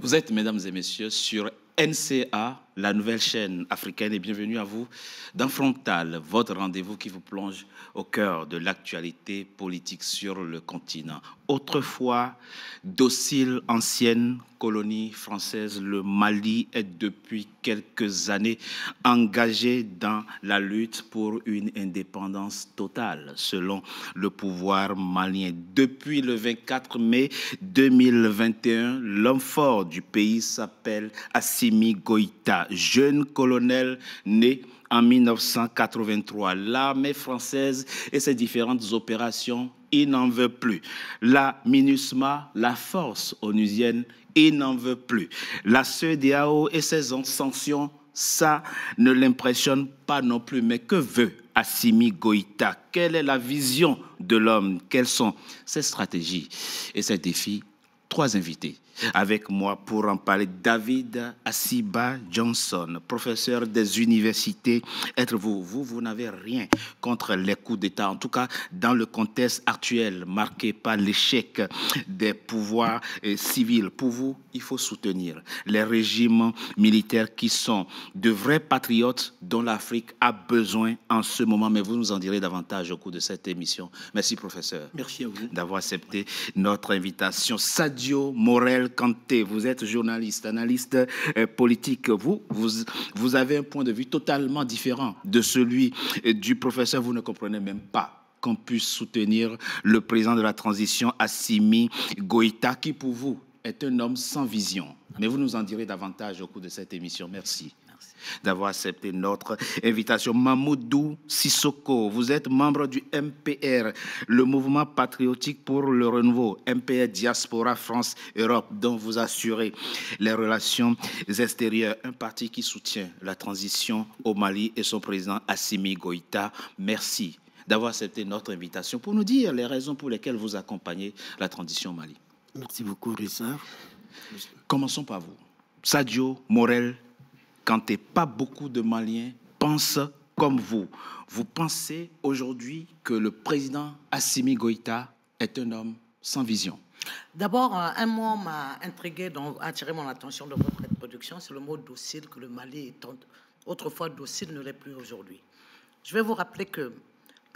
Vous êtes, mesdames et messieurs, sur NCA, la nouvelle chaîne africaine, et bienvenue à vous dans Frontal, votre rendez-vous qui vous plonge au cœur de l'actualité politique sur le continent. Autrefois, docile ancienne colonie française, le Mali est depuis quelques années engagé dans la lutte pour une indépendance totale, selon le pouvoir malien. Depuis le 24 mai 2021, l'homme fort du pays s'appelle Assimi Goïta, jeune colonel né en 1983. L'armée française et ses différentes opérations, il n'en veut plus. La MINUSMA, la force onusienne, il n'en veut plus. La CEDEAO et ses sanctions, ça ne l'impressionne pas non plus. Mais que veut Assimi Goïta? Quelle est la vision de l'homme? Quelles sont ses stratégies et ses défis? Trois invités avec moi pour en parler. David Asiba Johnson, professeur des universités. Vous n'avez rien contre les coups d'État, en tout cas dans le contexte actuel marqué par l'échec des pouvoirs civils. Pour vous, il faut soutenir les régimes militaires qui sont de vrais patriotes dont l'Afrique a besoin en ce moment. Mais vous nous en direz davantage au cours de cette émission. Merci, professeur. Merci à vous d'avoir accepté notre invitation. Sadio Morel Kanté, vous êtes journaliste, analyste politique. Vous avez un point de vue totalement différent de celui du professeur. Vous ne comprenez même pas qu'on puisse soutenir le président de la transition, Assimi Goïta, qui pour vous est un homme sans vision. Mais vous nous en direz davantage au cours de cette émission. Merci d'avoir accepté notre invitation. Mamoudou Sissoko, vous êtes membre du MPR, le mouvement patriotique pour le renouveau, MPR Diaspora France-Europe, dont vous assurez les relations extérieures, un parti qui soutient la transition au Mali et son président Assimi Goïta. Merci d'avoir accepté notre invitation pour nous dire les raisons pour lesquelles vous accompagnez la transition au Mali. Merci beaucoup, Rissa. Commençons par vous. Sadio Morel Kanté, pas beaucoup de Maliens pensent comme vous. Vous pensez aujourd'hui que le président Assimi Goïta est un homme sans vision? D'abord, un mot m'a intrigué, a attiré mon attention de votre introduction, c'est le mot docile, que le Mali est autrefois docile, ne l'est plus aujourd'hui. Je vais vous rappeler que...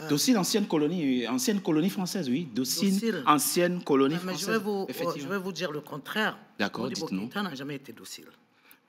docile, ancienne colonie française, oui. Docile, ancienne colonie française. Je vais vous dire le contraire. D'accord, dites-nous. Goïta n'a jamais été docile.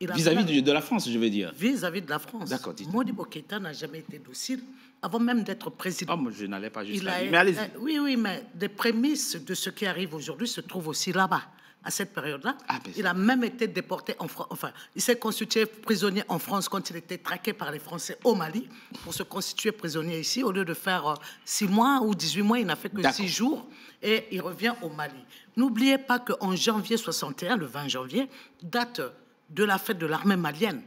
Vis-à-vis de la France, je veux dire. Vis-à-vis de la France. D'accord, dites-nous. Modibo Keïta n'a jamais été docile avant même d'être président. Oh, je n'allais pas jusqu'à lui, mais allez-y. Oui, mais des prémices de ce qui arrive aujourd'hui se trouvent aussi là-bas. À cette période-là, il a même été déporté en France. Enfin, il s'est constitué prisonnier en France quand il était traqué par les Français au Mali pour se constituer prisonnier ici. Au lieu de faire 6 mois ou 18 mois, il n'a fait que 6 jours et il revient au Mali. N'oubliez pas qu'en janvier 61, le 20 janvier, date de la fête de l'armée malienne.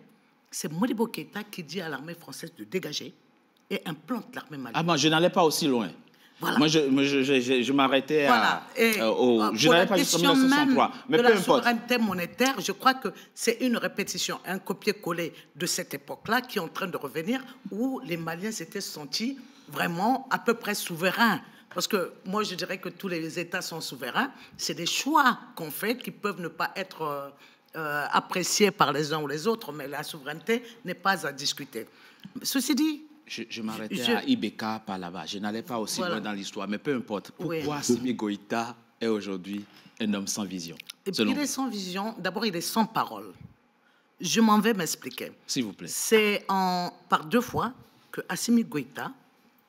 C'est Modibo Keïta qui dit à l'armée française de dégager et implante l'armée malienne. Ah bon, je n'allais pas aussi loin. Voilà. Moi, je m'arrêtais je n'allais pas jusqu'en 1963. Mais peu importe. La souveraineté monétaire, je crois que c'est une répétition, un copier-coller de cette époque-là qui est en train de revenir, où les Maliens s'étaient sentis vraiment à peu près souverains. Parce que moi, je dirais que tous les États sont souverains. C'est des choix qu'on fait qui peuvent ne pas être appréciés par les uns ou les autres, mais la souveraineté n'est pas à discuter. Ceci dit... Je m'arrêtais à Ibeka par là-bas. Je n'allais pas aussi loin dans l'histoire, mais peu importe. Pourquoi Assimi Goïta est aujourd'hui un homme sans vision? Il est sans vision. D'abord, il est sans parole. Je m'en vais m'expliquer. S'il vous plaît. C'est par 2 fois que Assimi Goïta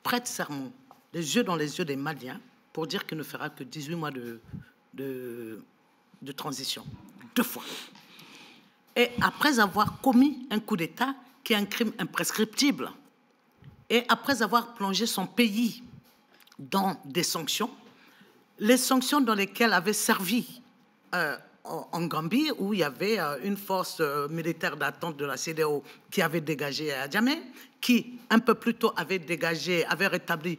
prête serment, les yeux dans les yeux des Maliens, pour dire qu'il ne fera que 18 mois de transition. 2 fois. Et après avoir commis un coup d'État qui est un crime imprescriptible, et après avoir plongé son pays dans des sanctions, les sanctions dans lesquelles avait servi en Gambie, où il y avait une force militaire d'attente de la CEDEAO qui avait dégagé à Djamé, qui un peu plus tôt avait rétabli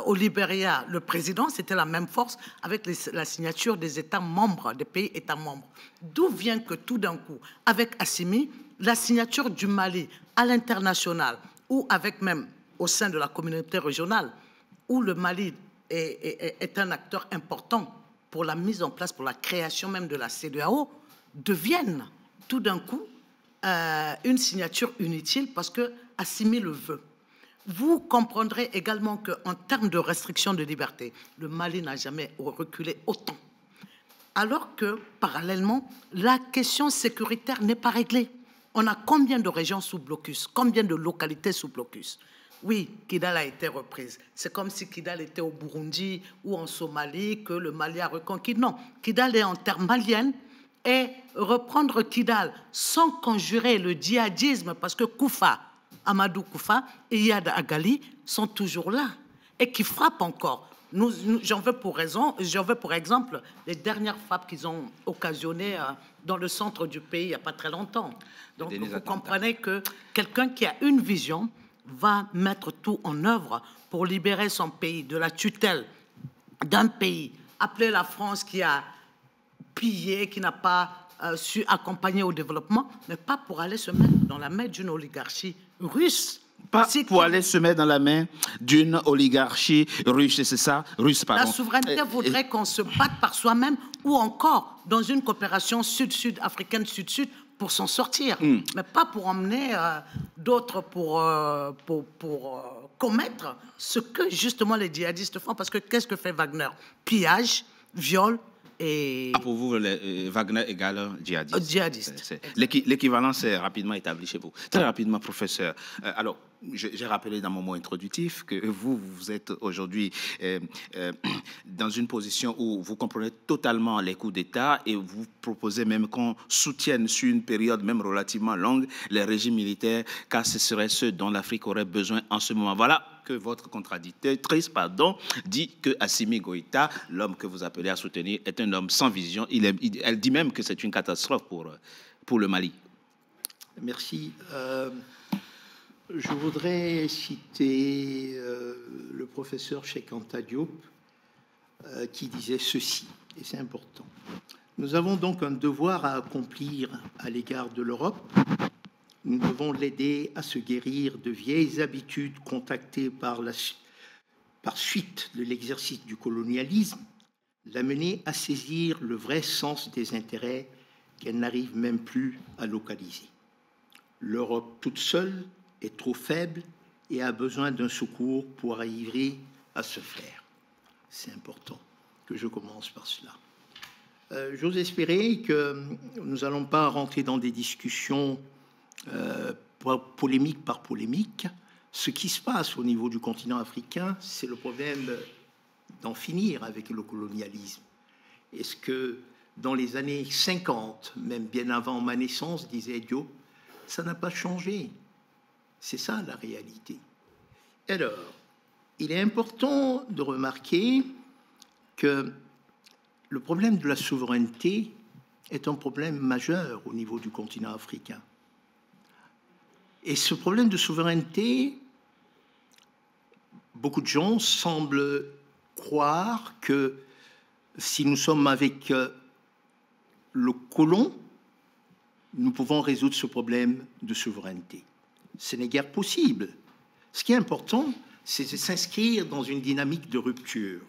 au Libéria le président, c'était la même force avec la signature des États membres, des pays États membres. D'où vient que tout d'un coup, avec Assimi, la signature du Mali à l'international, ou avec même au sein de la communauté régionale, où le Mali est un acteur important pour la mise en place, pour la création même de la CEDEAO, devienne tout d'un coup une signature inutile parce que Assimi le veut. Vous comprendrez également qu'en termes de restriction de liberté, le Mali n'a jamais reculé autant. Alors que, parallèlement, la question sécuritaire n'est pas réglée. On a combien de régions sous blocus? Combien de localités sous blocus? Oui, Kidal a été reprise. C'est comme si Kidal était au Burundi ou en Somalie, que le Mali a reconquis. Non, Kidal est en terre malienne. Et reprendre Kidal sans conjurer le djihadisme, parce que Koufa, Amadou Koufa et Yad Agali sont toujours là et qui frappent encore. J'en veux pour exemple les dernières frappes qu'ils ont occasionnées dans le centre du pays il n'y a pas très longtemps. Donc vous comprenez que quelqu'un qui a une vision va mettre tout en œuvre pour libérer son pays de la tutelle d'un pays appelé la France qui a pillé, qui n'a pas su accompagner au développement, mais pas pour aller se mettre dans la main d'une oligarchie russe. Pas pour aller se mettre dans la main d'une oligarchie russe, c'est ça? Russe, pardon. La souveraineté voudrait qu'on se batte par soi-même ou encore dans une coopération sud-sud, africaine sud-sud, pour s'en sortir, mais pas pour emmener d'autres pour commettre ce que justement les djihadistes font. Parce que qu'est-ce que fait Wagner? Pillage, viol et... Ah, pour vous, Wagner égale djihadiste. Djihadiste. L'équivalence est rapidement établie chez vous. Très rapidement, professeur. Alors, j'ai rappelé dans mon mot introductif que vous êtes aujourd'hui dans une position où vous comprenez totalement les coups d'État et vous proposez même qu'on soutienne sur une période même relativement longue les régimes militaires, car ce serait ce dont l'Afrique aurait besoin en ce moment. Voilà que votre contradictrice, dit que Assimi Goïta, l'homme que vous appelez à soutenir, est un homme sans vision. Elle dit même que c'est une catastrophe pour le Mali. Merci. Je voudrais citer le professeur Cheikh Anta Diop qui disait ceci, et c'est important. Nous avons donc un devoir à accomplir à l'égard de l'Europe. Nous devons l'aider à se guérir de vieilles habitudes contactées par suite de l'exercice du colonialisme, l'amener à saisir le vrai sens des intérêts qu'elle n'arrive même plus à localiser. L'Europe toute seule est trop faible et a besoin d'un secours pour arriver à se faire. C'est important que je commence par cela. J'ose espérer que nous n'allons pas rentrer dans des discussions polémique par polémique. Ce qui se passe au niveau du continent africain, c'est le problème d'en finir avec le colonialisme. Est-ce que dans les années 50, même bien avant ma naissance, disait Diop, ça n'a pas changé? C'est ça la réalité. Alors, il est important de remarquer que le problème de la souveraineté est un problème majeur au niveau du continent africain. Et ce problème de souveraineté, beaucoup de gens semblent croire que si nous sommes avec le colon, nous pouvons résoudre ce problème de souveraineté. Ce n'est guère possible. Ce qui est important, c'est de s'inscrire dans une dynamique de rupture.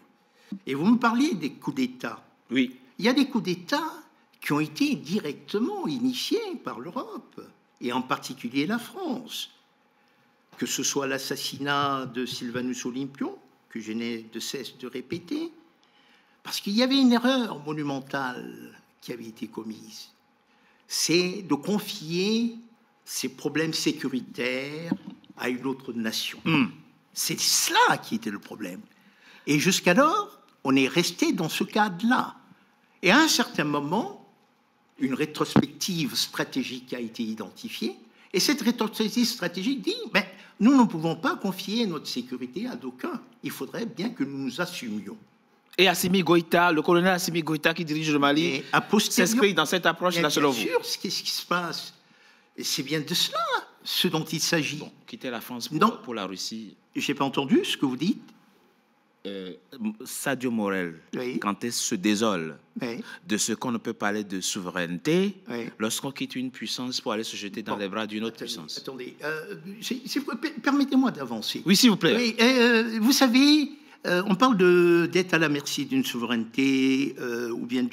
Et vous me parliez des coups d'État. Oui. Il y a des coups d'État qui ont été directement initiés par l'Europe, et en particulier la France. Que ce soit l'assassinat de Sylvanus Olympion, que je n'ai de cesse de répéter, parce qu'il y avait une erreur monumentale qui avait été commise. C'est de confier ces problèmes sécuritaires à une autre nation. C'est cela qui était le problème. Et jusqu'alors, on est resté dans ce cadre-là. Et à un certain moment, une rétrospective stratégique a été identifiée. Et cette rétrospective stratégique dit, nous ne pouvons pas confier notre sécurité à d'aucuns. Il faudrait bien que nous nous assumions. Et Assimi Goïta, le colonel Assimi Goïta qui dirige le Mali, s'inscrit dans cette approche-là selon vous? Bien sûr, qu'est-ce qui se passe? Et c'est bien de cela ce dont il s'agit. Bon, quitter la France pour la Russie. Je n'ai pas entendu ce que vous dites. Sadio Morel, quand il se désole de ce qu'on ne peut parler de souveraineté lorsqu'on quitte une puissance pour aller se jeter dans les bras d'une autre puissance. Attendez, permettez-moi d'avancer. Oui, s'il vous plaît. Vous savez, On parle d'être à la merci d'une souveraineté ou bien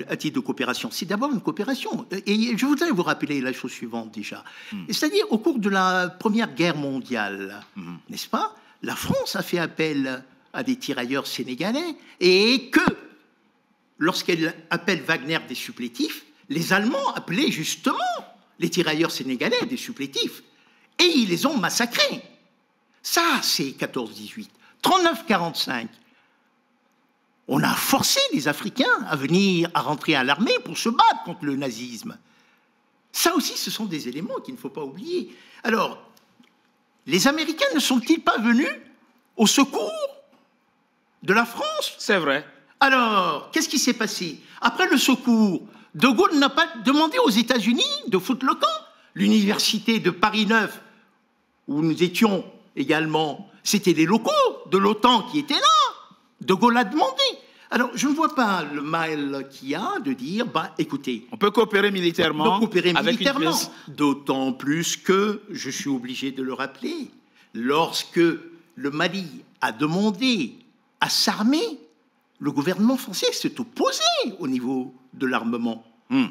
à titre de coopération. C'est d'abord une coopération. Et je voudrais vous rappeler la chose suivante déjà. C'est-à-dire, au cours de la Première Guerre mondiale, n'est-ce pas, la France a fait appel à des tirailleurs sénégalais et que, lorsqu'elle appelle Wagner des supplétifs, les Allemands appelaient justement les tirailleurs sénégalais des supplétifs. Et ils les ont massacrés. Ça, c'est 14-18. 39-45. On a forcé les Africains à rentrer à l'armée pour se battre contre le nazisme. Ça aussi, ce sont des éléments qu'il ne faut pas oublier. Alors, les Américains ne sont-ils pas venus au secours de la France? C'est vrai. Alors, qu'est-ce qui s'est passé? Après le secours, De Gaulle n'a pas demandé aux États-Unis de foutre le camp. L'université de Paris 9, où nous étions également, c'était les locaux de l'OTAN qui étaient là. De Gaulle a demandé. Alors, je ne vois pas le mal qu'il y a de dire, écoutez, on peut coopérer militairement, d'autant plus que, je suis obligé de le rappeler, lorsque le Mali a demandé à s'armer, le gouvernement français s'est opposé au niveau de l'armement.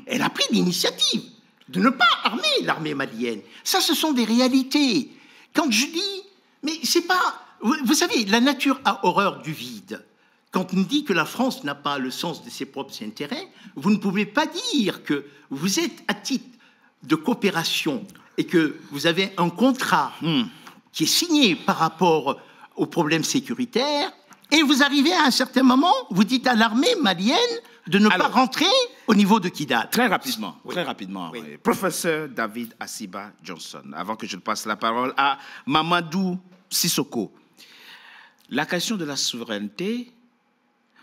Elle a pris l'initiative de ne pas armer l'armée malienne. Ça, ce sont des réalités. Quand je dis, mais c'est pas... Vous savez, la nature a horreur du vide. Quand on dit que la France n'a pas le sens de ses propres intérêts, vous ne pouvez pas dire que vous êtes à titre de coopération et que vous avez un contrat qui est signé par rapport aux problèmes sécuritaires, et vous arrivez à un certain moment, vous dites à l'armée malienne de ne pas rentrer au niveau de Kidal. Très rapidement, oui. Professeur David Asiba Johnson, avant que je passe la parole à Mamadou Sissoko. La question de la souveraineté,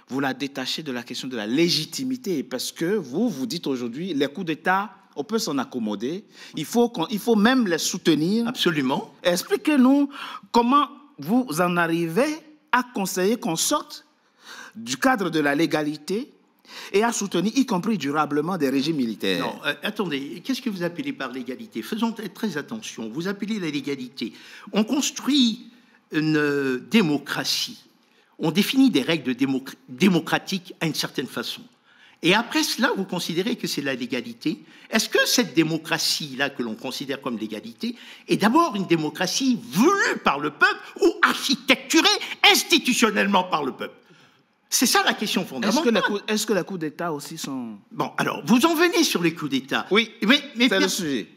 vous la détachez de la question de la légitimité, parce que vous dites aujourd'hui, les coups d'État, on peut s'en accommoder, il faut même les soutenir. Absolument. Expliquez-nous comment vous en arrivez à conseiller qu'on sorte du cadre de la légalité et à soutenir, y compris durablement, des régimes militaires. Non, attendez, qu'est-ce que vous appelez par légalité? Faisons très attention. Vous appelez la légalité. On construit une démocratie. On définit des règles démocratiques à une certaine façon. Et après cela, vous considérez que c'est la légalité. Est-ce que cette démocratie-là, que l'on considère comme légalité, est d'abord une démocratie voulue par le peuple ou architecturée institutionnellement par le peuple? C'est ça la question fondamentale. Est-ce que les coups d'État aussi sont... Bon, alors, vous en venez sur les coups d'État. Oui, c'est le sujet.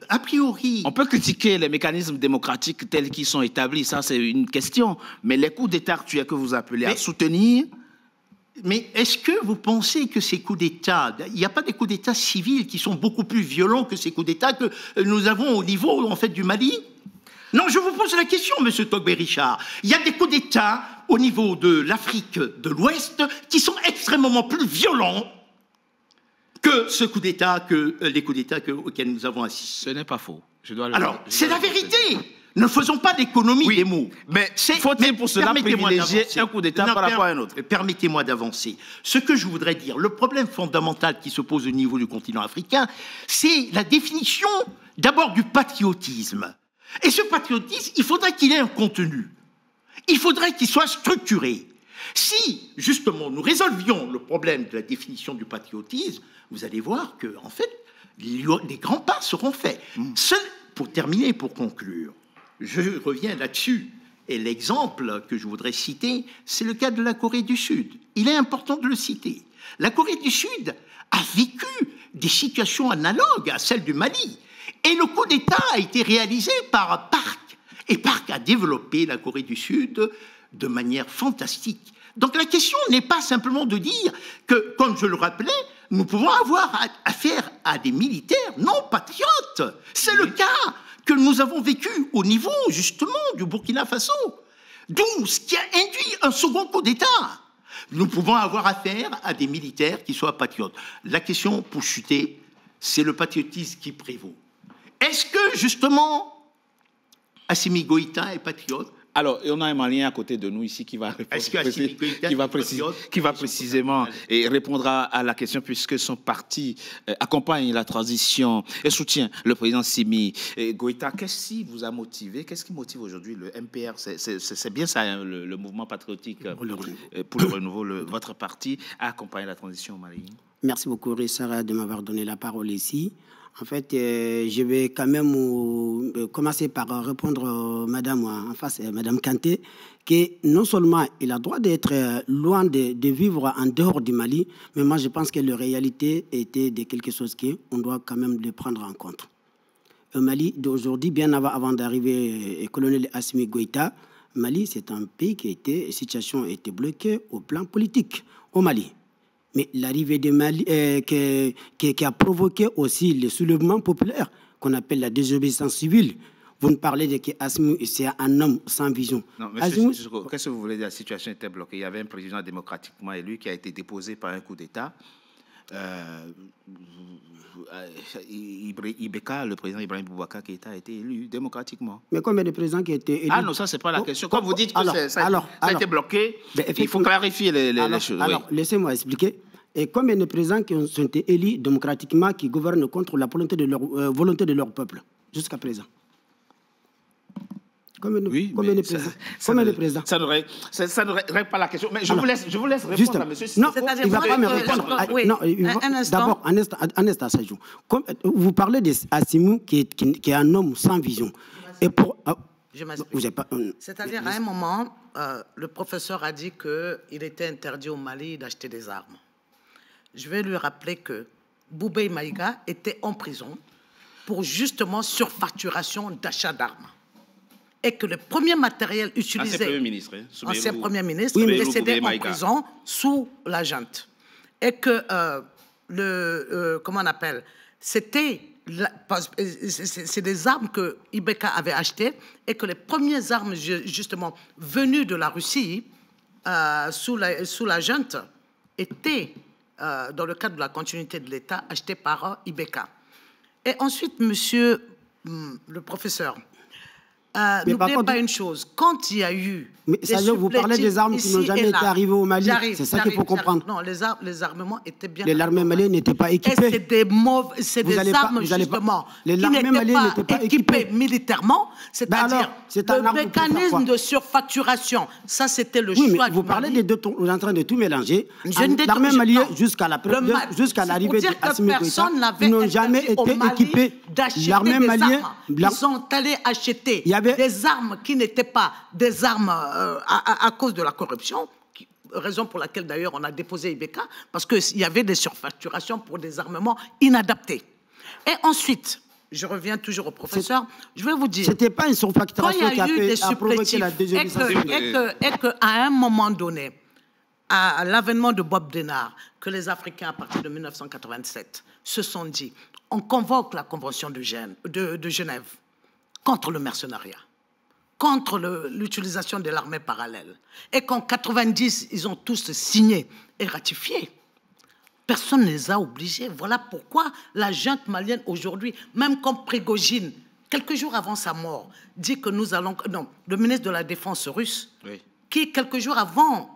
A priori... On peut critiquer les mécanismes démocratiques tels qu'ils sont établis, ça c'est une question. Mais les coups d'État actuels que vous appelez à soutenir... Mais est-ce que vous pensez que ces coups d'État... Il n'y a pas des coups d'État civils qui sont beaucoup plus violents que ces coups d'État que nous avons au niveau, en fait, du Mali? Non, je vous pose la question, monsieur Togbé-Richard. Il y a des coups d'État au niveau de l'Afrique de l'Ouest qui sont extrêmement plus violents que les coups d'État auxquels nous avons assisté. Ce n'est pas faux. C'est la vérité. Ne faisons pas l'économie des mots. Mais faut-il pour cela privilégier un coup d'État par rapport à un autre? Permettez-moi d'avancer. Ce que je voudrais dire, le problème fondamental qui se pose au niveau du continent africain, c'est la définition d'abord du patriotisme. Et ce patriotisme, il faudrait qu'il ait un contenu. Il faudrait qu'il soit structuré. Si, justement, nous résolvions le problème de la définition du patriotisme, vous allez voir que, en fait, les grands pas seront faits. Pour terminer, pour conclure, je reviens là-dessus. Et l'exemple que je voudrais citer, c'est le cas de la Corée du Sud. Il est important de le citer. La Corée du Sud a vécu des situations analogues à celles du Mali. Et le coup d'État a été réalisé par Park. Et Park a développé la Corée du Sud de manière fantastique. Donc la question n'est pas simplement de dire que, comme je le rappelais, nous pouvons avoir affaire à des militaires non patriotes. C'est le cas que nous avons vécu au niveau, justement, du Burkina Faso. D'où ce qui a induit un second coup d'État. Nous pouvons avoir affaire à des militaires qui soient patriotes. La question, pour chuter, c'est le patriotisme qui prévaut. Est-ce que, justement, Assimi Goïta est patriote? Alors, on a un Malien à côté de nous ici qui va répondre, qui va précisément et répondra à la question puisque son parti accompagne la transition et soutient le président Assimi Goïta. Qu'est-ce qui vous a motivé? Qu'est-ce qui motive aujourd'hui le MPR? C'est bien ça, hein, le mouvement patriotique pour le renouveau, votre parti a accompagné la transition au Mali. Merci beaucoup, Rissara, de m'avoir donné la parole ici. En fait, je vais quand même commencer par répondre madame en face, madame Kanté, que non seulement il a le droit d'être loin de vivre en dehors du Mali, mais moi je pense que la réalité était de quelque chose qu'on doit quand même le prendre en compte. Le Mali d'aujourd'hui, bien avant d'arriver colonel Assimi Goïta, Mali c'est un pays la situation était bloquée au plan politique au Mali. Mais l'arrivée de Mali, qui a provoqué aussi le soulèvement populaire, qu'on appelle la désobéissance civile. Vous nous parlez de qu'Assimi, c'est un homme sans vision. Non, monsieur, qu'est-ce que vous voulez dire? La situation était bloquée. Il y avait un président démocratiquement élu qui a été déposé par un coup d'État. Ibeka, le président Ibrahim Boubacar Keïta a été élu démocratiquement. Mais combien de présidents qui ont été élus? Ah non, ça, c'est pas la question. Quand vous dites que ça a été bloqué, il faut clarifier les choses. Alors, laissez-moi expliquer. Et combien de présidents qui ont été élus démocratiquement qui gouvernent contre la volonté de leur peuple, jusqu'à présent? Combien de présidents? Ça ne règle pas la question. Mais je vous laisse répondre juste, à monsieur. Non, il ne va pas me répondre. D'abord, un instant, Sajou. Vous parlez d'Assimi qui est un homme sans vision. Et pour... Je m'explique. C'est-à-dire, à un moment, le professeur a dit qu'il était interdit au Mali d'acheter des armes. Je vais lui rappeler que Boubé Maïga était en prison pour justement surfacturation d'achat d'armes. Et que le premier matériel utilisé... Ancien Premier ministre. Ancien Premier ministre, il décédait en prison sous la junte. Et que comment on appelle? C'est des armes que Ibeka avait achetées et que les premières armes, justement, venues de la Russie, sous la junte, étaient, dans le cadre de la continuité de l'État, achetées par Ibeka. Et ensuite, monsieur le professeur, n'oubliez pas une chose, quand il y a eu... Mais vous parlez des armes qui n'ont jamais été arrivées au Mali, c'est ça qu'il faut comprendre. Non, les armements étaient bien... L'armée malienne n'était pas équipée. Et c'est des armes, justement, qui n'étaient pas équipées militairement, c'est-à-dire le mécanisme de surfacturation. Ça, c'était le choix du Mali. Vous parlez des deux, vous êtes en train de tout mélanger. L'armée malienne, jusqu'à l'arrivée d'Assimi Goïta, ils n'ont jamais été équipés. L'armée malienne... Ils sont allés acheter des armes qui n'étaient pas des armes à cause de la corruption, raison pour laquelle d'ailleurs on a déposé Ibeka, parce qu'il y avait des surfacturations pour des armements inadaptés. Et ensuite, je reviens toujours au professeur, je vais vous dire... C'était pas une surfacturation qui a provoqué la désobéissance. Et qu'à un moment donné, à l'avènement de Bob Denard, que les Africains, à partir de 1987, se sont dit, on convoque la Convention de Genève contre le mercenariat, contre l'utilisation de l'armée parallèle. Et qu'en 90, ils ont tous signé et ratifié. Personne ne les a obligés. Voilà pourquoi la junte malienne aujourd'hui, même comme Prigojine, quelques jours avant sa mort, dit que nous allons... Non, le ministre de la Défense russe, oui, qui quelques jours avant,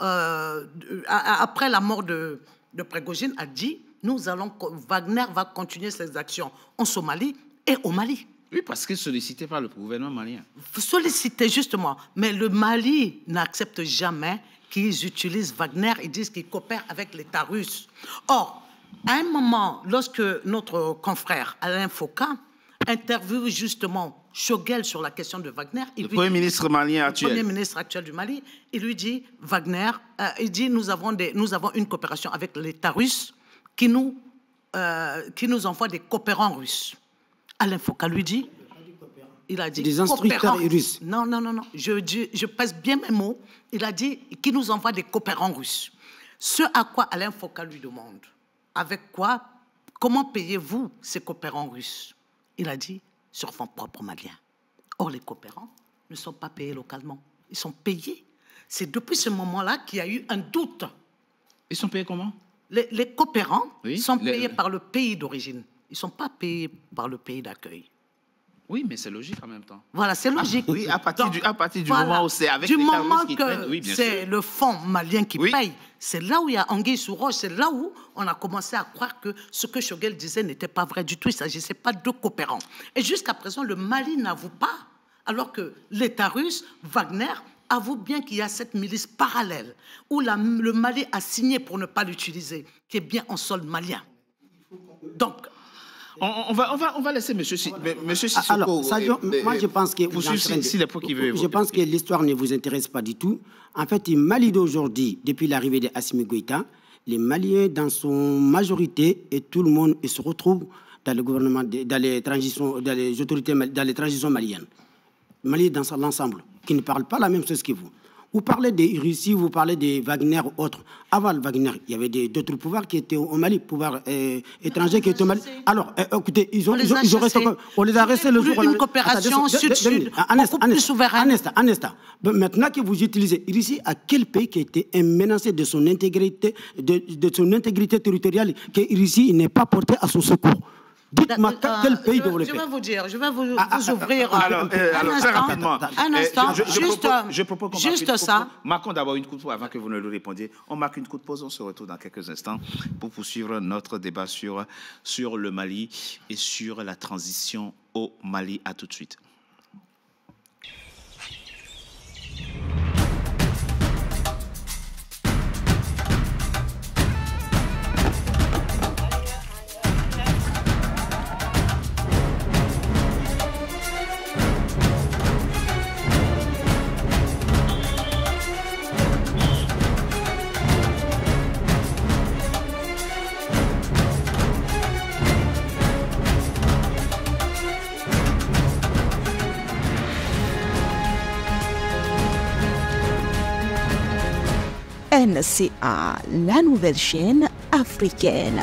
après la mort de Prigojine, a dit Wagner va continuer ses actions en Somalie et au Mali. Oui, parce que sollicité par le gouvernement malien. Sollicité, justement. Mais le Mali n'accepte jamais qu'ils utilisent Wagner. Ils disent qu'ils coopèrent avec l'État russe. Or, à un moment, lorsque notre confrère Alain Foucault interviewe justement Choguel sur la question de Wagner... Le Premier ministre malien actuel. Le Premier ministre actuel du Mali, il lui dit, Wagner, il dit, nous avons une coopération avec l'État russe qui nous envoie des coopérants russes. Alain Foucault lui dit, il a dit... Des instructeurs russes. Non, je pèse bien mes mots. Il a dit qu'il nous envoie des coopérants russes. Ce à quoi Alain Foucault lui demande, avec quoi, comment payez-vous ces coopérants russes? Il a dit, sur fonds propres maliens. Or, les coopérants ne sont pas payés localement. Ils sont payés. C'est depuis ce moment-là qu'il y a eu un doute. Ils sont payés comment? Les coopérants sont payés par le pays d'origine. Ils ne sont pas payés par le pays d'accueil. Oui, mais c'est logique en même temps. Voilà, c'est logique. Oui, à partir du voilà, moment où c'est avec du les moment terroristes qui que prennent, oui, bien c'est sûr. le fonds malien qui Oui. paye, c'est là où il y a anguille sous roche, c'est là où on a commencé à croire que ce que Choguel disait n'était pas vrai du tout, il ne s'agissait pas de coopérants. Et jusqu'à présent, le Mali n'avoue pas, alors que l'État russe, Wagner, avoue bien qu'il y a cette milice parallèle où le Mali a signé pour ne pas l'utiliser, qui est bien en sol malien. Donc, On va laisser monsieur Sissoko. Alors, Sadio, moi je pense que je pense que l'histoire ne vous intéresse pas du tout. En fait, le Mali d'aujourd'hui, depuis l'arrivée d'Assimi Goïta, les Maliens dans son majorité et tout le monde se retrouve dans le gouvernement, dans les transitions, dans les autorités, dans les transitions maliennes. Mali dans l'ensemble, qui ne parlent pas la même chose que vous. Vous parlez de Russie, vous parlez de Wagner ou autres. Avant Wagner, il y avait d'autres pouvoirs qui étaient au Mali, pouvoirs étrangers qui étaient au Mali. Alors, écoutez, on les a restés le jour où une coopération sud-sud, beaucoup plus souveraine. Un instant. Maintenant que vous utilisez Russie, à quel pays qui a été menacé de son intégrité, de son intégrité territoriale, que Russie n'est pas porté à son secours? Dites-moi quel pays développé. Je vais vous ouvrir alors, très rapidement. Un instant, je propose qu'on juste ça. Marquons d'abord une courte pause avant que vous ne le répondiez. On marque une courte pause, on se retrouve dans quelques instants pour poursuivre notre débat sur le Mali et sur la transition au Mali. À tout de suite. NCA, la nouvelle chaîne africaine.